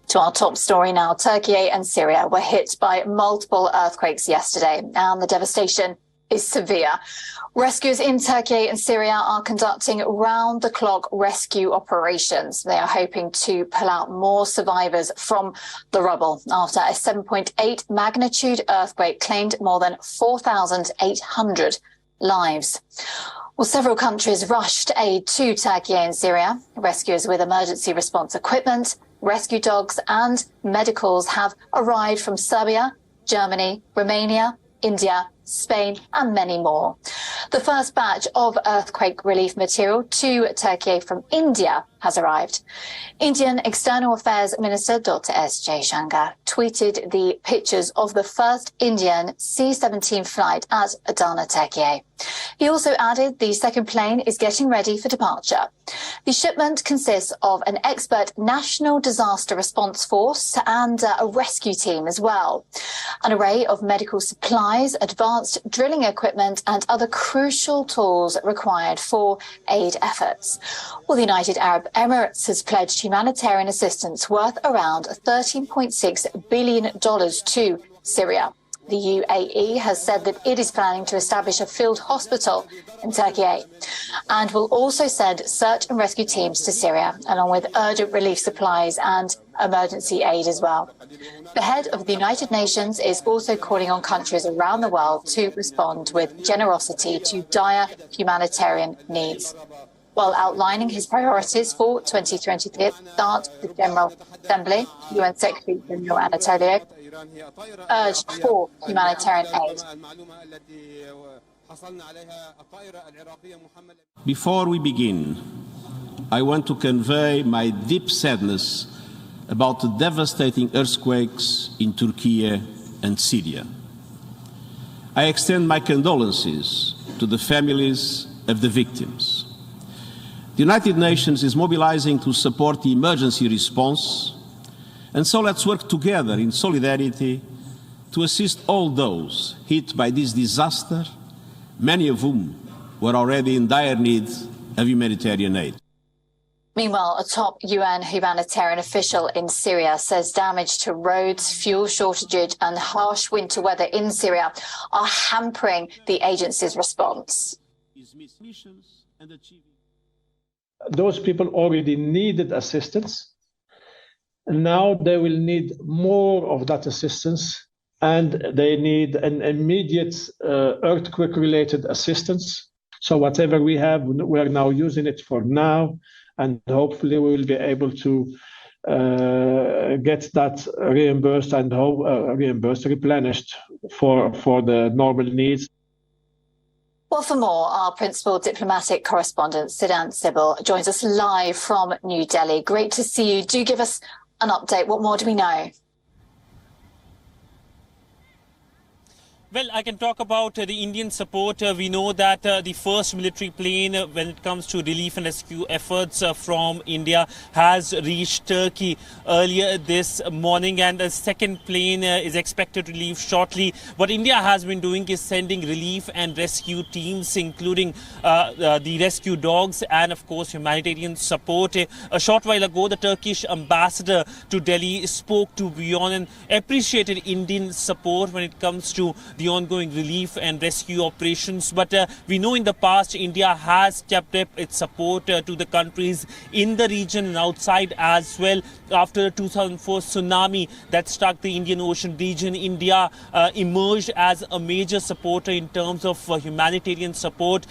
To our top story now, Turkiye and Syria were hit by multiple earthquakes yesterday, and the devastation is severe. Rescuers in Turkey and Syria are conducting round-the-clock rescue operations. They are hoping to pull out more survivors from the rubble after a 7.8 magnitude earthquake claimed more than 4,800 lives. Well, several countries rushed aid to Turkey and Syria. Rescuers with emergency response equipment, rescue dogs and medicals have arrived from Serbia, Germany, Romania, India, Spain and many more. The first batch of earthquake relief material to Turkey from India has arrived. Indian External Affairs Minister Dr. S. Jaishankar tweeted the pictures of the first Indian C-17 flight at Adana, Turkey. He also added the second plane is getting ready for departure. The shipment consists of an expert national disaster response force and a rescue team as well. An array of medical supplies, advanced drilling equipment and other crucial tools required for aid efforts. Well, the United Arab Emirates has pledged humanitarian assistance worth around $13.6 billion to Syria. The UAE has said that it is planning to establish a field hospital in Turkey and will also send search and rescue teams to Syria, along with urgent relief supplies and emergency aid as well. The head of the United Nations is also calling on countries around the world to respond with generosity to dire humanitarian needs. While outlining his priorities for 2023 at the start of the General Assembly, UN Secretary General Antonio urged for humanitarian aid. Before we begin, I want to convey my deep sadness about the devastating earthquakes in Turkiye and Syria. I extend my condolences to the families of the victims. The United Nations is mobilizing to support the emergency response, and so let's work together in solidarity to assist all those hit by this disaster, many of whom were already in dire need of humanitarian aid. Meanwhile, a top UN humanitarian official in Syria says damage to roads, fuel shortages and harsh winter weather in Syria are hampering the agency's response. Those people already needed assistance. Now they will need more of that assistance, and they need an immediate earthquake-related assistance. So whatever we have, we are now using it for now, and hopefully we will be able to get that reimbursed and replenished for the normal needs. Well, for more, our principal diplomatic correspondent, Siddhant Sibal, joins us live from New Delhi. Great to see you. Do give us an update. What more do we know? Well, I can talk about the Indian support. We know that the first military plane, when it comes to relief and rescue efforts from India, has reached Turkey earlier this morning, and a second plane is expected to leave shortly. What India has been doing is sending relief and rescue teams, including the rescue dogs and, of course, humanitarian support. A short while ago, the Turkish ambassador to Delhi spoke to WION and appreciated Indian support when it comes to the ongoing relief and rescue operations. But we know in the past India has kept up its support to the countries in the region and outside as well. After the 2004 tsunami that struck the Indian Ocean region, India emerged as a major supporter in terms of humanitarian support.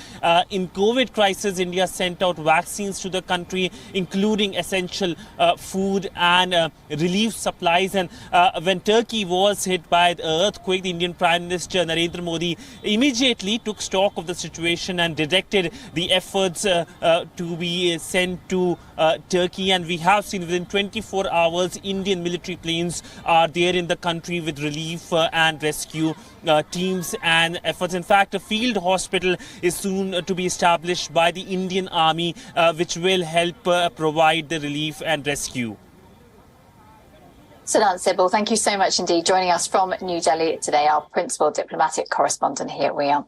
In COVID crisis, India sent out vaccines to the country, including essential food and relief supplies. And when Turkey was hit by the earthquake, the Indian Prime Minister Narendra Modi immediately took stock of the situation and directed the efforts to be sent to Turkey. And we have seen within 24 hours, Indian military planes are there in the country with relief and rescue teams and efforts. In fact, a field hospital is soon to be established by the Indian Army, which will help provide the relief and rescue. Siddhant Sibal, thank you so much indeed, joining us from New Delhi today, our principal diplomatic correspondent here at WION.